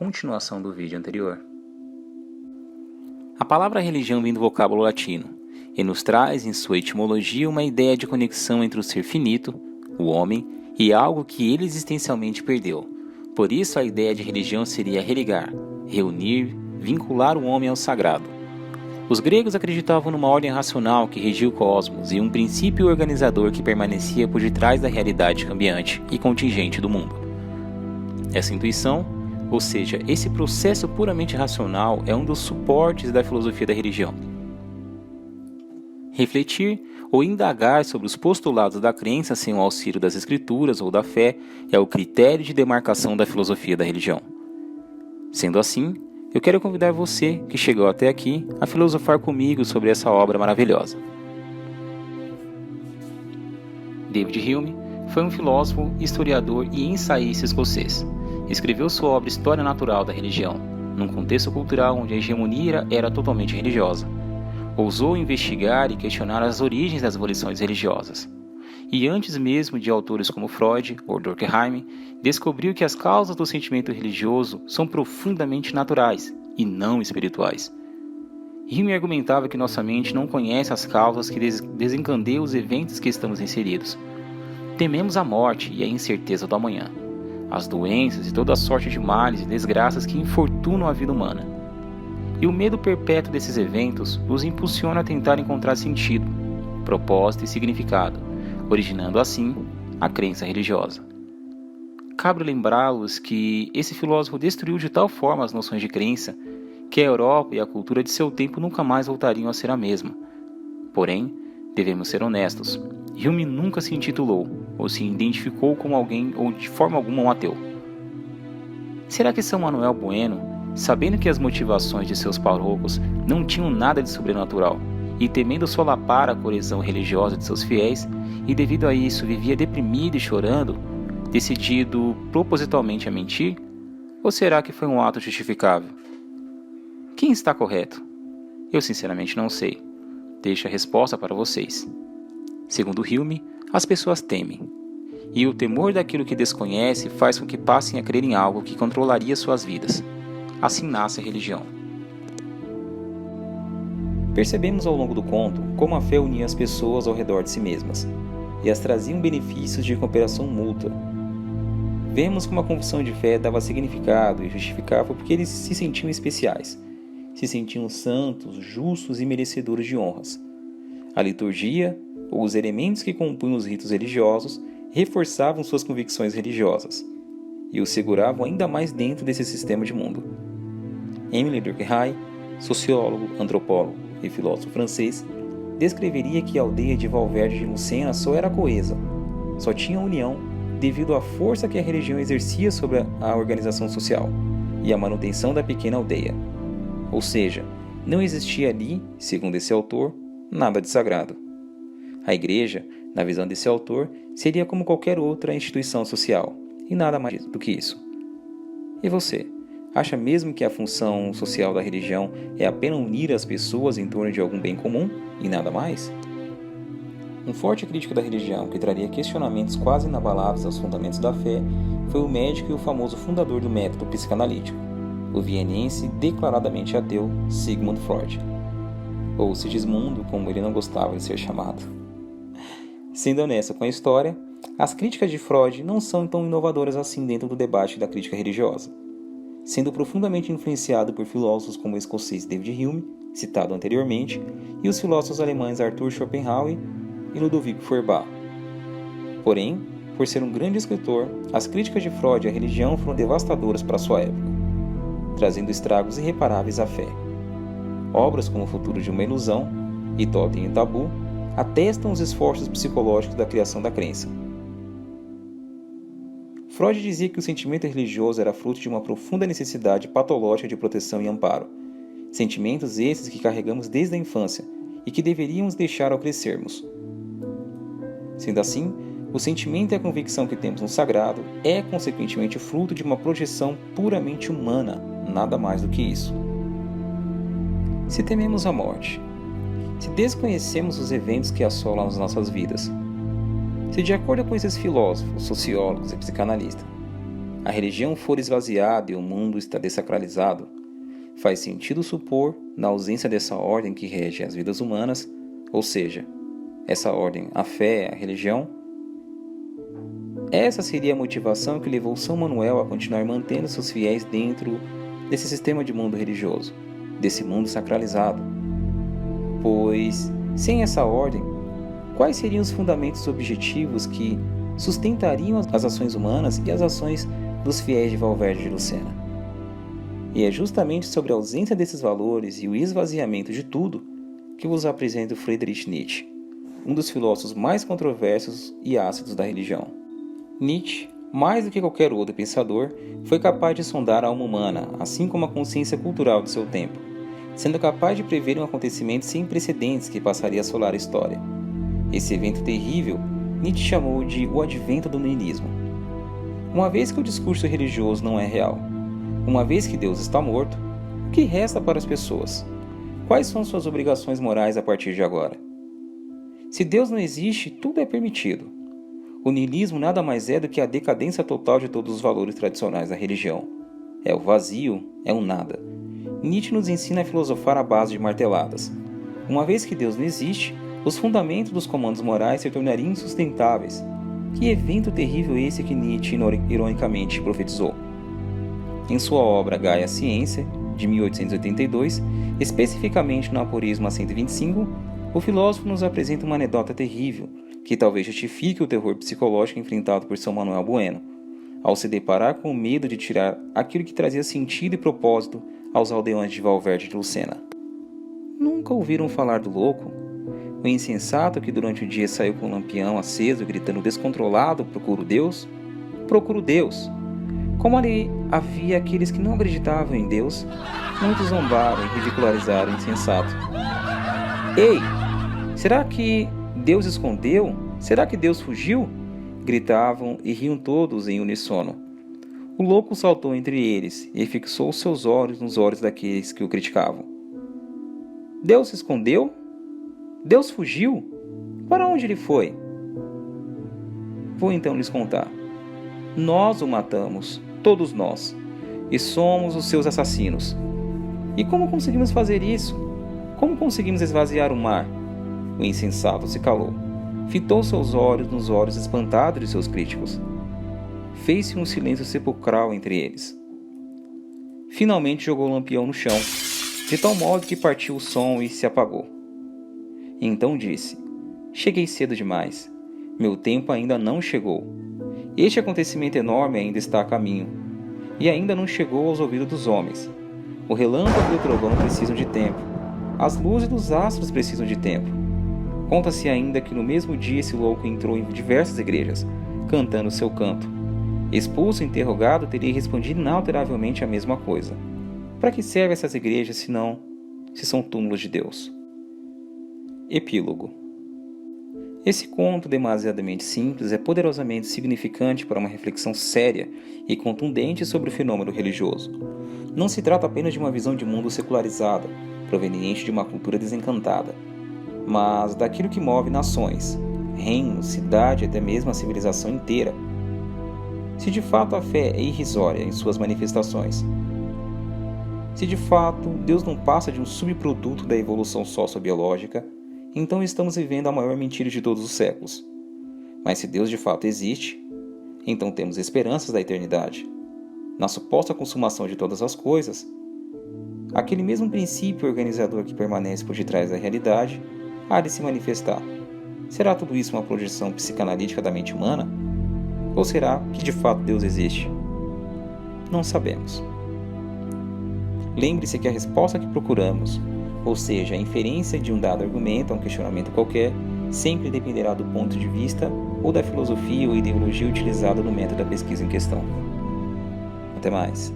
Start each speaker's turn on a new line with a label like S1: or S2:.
S1: continuação do vídeo anterior. A palavra religião vem do vocábulo latino e nos traz em sua etimologia uma ideia de conexão entre o ser finito, o homem, e algo que ele existencialmente perdeu. Por isso a ideia de religião seria religar, reunir, vincular o homem ao sagrado. Os gregos acreditavam numa ordem racional que regia o cosmos e um princípio organizador que permanecia por detrás da realidade cambiante e contingente do mundo. Essa intuição, ou seja, esse processo puramente racional, é um dos suportes da filosofia da religião. Refletir ou indagar sobre os postulados da crença sem o auxílio das escrituras ou da fé é o critério de demarcação da filosofia da religião. Sendo assim, eu quero convidar você, que chegou até aqui, a filosofar comigo sobre essa obra maravilhosa. David Hume foi um filósofo, historiador e ensaísta escocês. Escreveu sua obra História Natural da Religião, num contexto cultural onde a hegemonia era totalmente religiosa. Ousou investigar e questionar as origens das volições religiosas. E antes mesmo de autores como Freud ou Durkheim, descobriu que as causas do sentimento religioso são profundamente naturais e não espirituais. Hume argumentava que nossa mente não conhece as causas que desencadeiam os eventos que estamos inseridos. Tememos a morte e a incerteza do amanhã, as doenças e toda sorte de males e desgraças que infortunam a vida humana. E o medo perpétuo desses eventos nos impulsiona a tentar encontrar sentido, propósito e significado, originando assim a crença religiosa. Cabe lembrá-los que esse filósofo destruiu de tal forma as noções de crença que a Europa e a cultura de seu tempo nunca mais voltariam a ser a mesma. Porém, devemos ser honestos, Hume nunca se intitulou ou se identificou como alguém ou de forma alguma um ateu. Será que São Manuel Bueno, sabendo que as motivações de seus parocos não tinham nada de sobrenatural e temendo solapar a coesão religiosa de seus fiéis, e devido a isso vivia deprimido e chorando, decidido propositalmente a mentir? Ou será que foi um ato justificável? Quem está correto? Eu sinceramente não sei. Deixo a resposta para vocês. Segundo Hume, as pessoas temem. E o temor daquilo que desconhece faz com que passem a crer em algo que controlaria suas vidas. Assim nasce a religião. Percebemos ao longo do conto como a fé unia as pessoas ao redor de si mesmas e as traziam benefícios de cooperação mútua. Vemos como a confissão de fé dava significado e justificava porque eles se sentiam especiais, se sentiam santos, justos e merecedores de honras. A liturgia, ou os elementos que compunham os ritos religiosos, reforçavam suas convicções religiosas e os seguravam ainda mais dentro desse sistema de mundo. Émile Durkheim, sociólogo, antropólogo e filósofo francês, descreveria que a aldeia de Valverde de Lucena só era coesa, só tinha união devido à força que a religião exercia sobre a organização social e a manutenção da pequena aldeia. Ou seja, não existia ali, segundo esse autor, nada de sagrado. A igreja, na visão desse autor, seria como qualquer outra instituição social, e nada mais do que isso. E você? Acha mesmo que a função social da religião é apenas unir as pessoas em torno de algum bem comum e nada mais? Um forte crítico da religião que traria questionamentos quase inabaláveis aos fundamentos da fé foi o médico e o famoso fundador do método psicanalítico, o vienense declaradamente ateu Sigmund Freud, ou Sigismundo, como ele não gostava de ser chamado. Sendo honesto com a história, as críticas de Freud não são tão inovadoras assim dentro do debate da crítica religiosa. Sendo profundamente influenciado por filósofos como o escocês David Hume, citado anteriormente, e os filósofos alemães Arthur Schopenhauer e Ludovico Feuerbach. Porém, por ser um grande escritor, as críticas de Freud à religião foram devastadoras para sua época, trazendo estragos irreparáveis à fé. Obras como O Futuro de uma Ilusão e Totem e Tabu atestam os esforços psicológicos da criação da crença. Freud dizia que o sentimento religioso era fruto de uma profunda necessidade patológica de proteção e amparo, sentimentos esses que carregamos desde a infância e que deveríamos deixar ao crescermos. Sendo assim, o sentimento e a convicção que temos no sagrado é, consequentemente, fruto de uma projeção puramente humana, nada mais do que isso. Se tememos a morte, se desconhecemos os eventos que assolam as nossas vidas, se de acordo com esses filósofos, sociólogos e psicanalistas, a religião for esvaziada e o mundo está dessacralizado, faz sentido supor, na ausência dessa ordem que rege as vidas humanas, ou seja, essa ordem, a fé, a religião, essa seria a motivação que levou São Manuel a continuar mantendo seus fiéis dentro desse sistema de mundo religioso, desse mundo sacralizado. Pois, sem essa ordem, quais seriam os fundamentos objetivos que sustentariam as ações humanas e as ações dos fiéis de Valverde de Lucena? E é justamente sobre a ausência desses valores e o esvaziamento de tudo que vos apresento Friedrich Nietzsche, um dos filósofos mais controversos e ácidos da religião. Nietzsche, mais do que qualquer outro pensador, foi capaz de sondar a alma humana, assim como a consciência cultural de seu tempo, sendo capaz de prever um acontecimento sem precedentes que passaria a assolar a história. Esse evento terrível, Nietzsche chamou de o advento do niilismo. Uma vez que o discurso religioso não é real, uma vez que Deus está morto, o que resta para as pessoas? Quais são suas obrigações morais a partir de agora? Se Deus não existe, tudo é permitido. O niilismo nada mais é do que a decadência total de todos os valores tradicionais da religião. É o vazio, é o nada. Nietzsche nos ensina a filosofar à base de marteladas. Uma vez que Deus não existe, os fundamentos dos comandos morais se tornariam insustentáveis. Que evento terrível esse que Nietzsche ironicamente profetizou? Em sua obra Gaia Ciência, de 1882, especificamente no Aforisma 125, o filósofo nos apresenta uma anedota terrível, que talvez justifique o terror psicológico enfrentado por São Manuel Bueno, ao se deparar com o medo de tirar aquilo que trazia sentido e propósito aos aldeões de Valverde de Lucena. Nunca ouviram falar do louco? O insensato que durante o dia saiu com o lampião aceso gritando descontrolado: "Procuro Deus? Procuro Deus!" Como ali havia aqueles que não acreditavam em Deus, muitos zombaram e ridicularizaram o insensato. "Ei, será que Deus escondeu? Será que Deus fugiu?" gritavam e riam todos em uníssono. O louco saltou entre eles e fixou seus olhos nos olhos daqueles que o criticavam. "Deus se escondeu? Deus fugiu? Para onde ele foi?" Vou então lhes contar. Nós o matamos, todos nós, e somos os seus assassinos. E como conseguimos fazer isso? Como conseguimos esvaziar o mar? O insensato se calou. Fitou seus olhos nos olhos espantados de seus críticos. Fez-se um silêncio sepulcral entre eles. Finalmente jogou o lampião no chão, de tal modo que partiu o som e se apagou. Então disse: "Cheguei cedo demais. Meu tempo ainda não chegou. Este acontecimento enorme ainda está a caminho, e ainda não chegou aos ouvidos dos homens. O relâmpago e o trovão precisam de tempo. As luzes dos astros precisam de tempo. Conta-se ainda que no mesmo dia esse louco entrou em diversas igrejas, cantando seu canto. Expulso e interrogado, teria respondido inalteravelmente a mesma coisa. Para que servem essas igrejas se são túmulos de Deus?" Epílogo. Esse conto demasiadamente simples é poderosamente significante para uma reflexão séria e contundente sobre o fenômeno religioso. Não se trata apenas de uma visão de mundo secularizada, proveniente de uma cultura desencantada, mas daquilo que move nações, reinos, cidade e até mesmo a civilização inteira. Se de fato a fé é irrisória em suas manifestações, se de fato Deus não passa de um subproduto da evolução sociobiológica, então estamos vivendo a maior mentira de todos os séculos. Mas se Deus de fato existe, então temos esperanças da eternidade. Na suposta consumação de todas as coisas, aquele mesmo princípio organizador que permanece por detrás da realidade há de se manifestar. Será tudo isso uma projeção psicanalítica da mente humana? Ou será que de fato Deus existe? Não sabemos. Lembre-se que a resposta que procuramos, ou seja, a inferência de um dado argumento a um questionamento qualquer, sempre dependerá do ponto de vista ou da filosofia ou ideologia utilizada no método da pesquisa em questão. Até mais.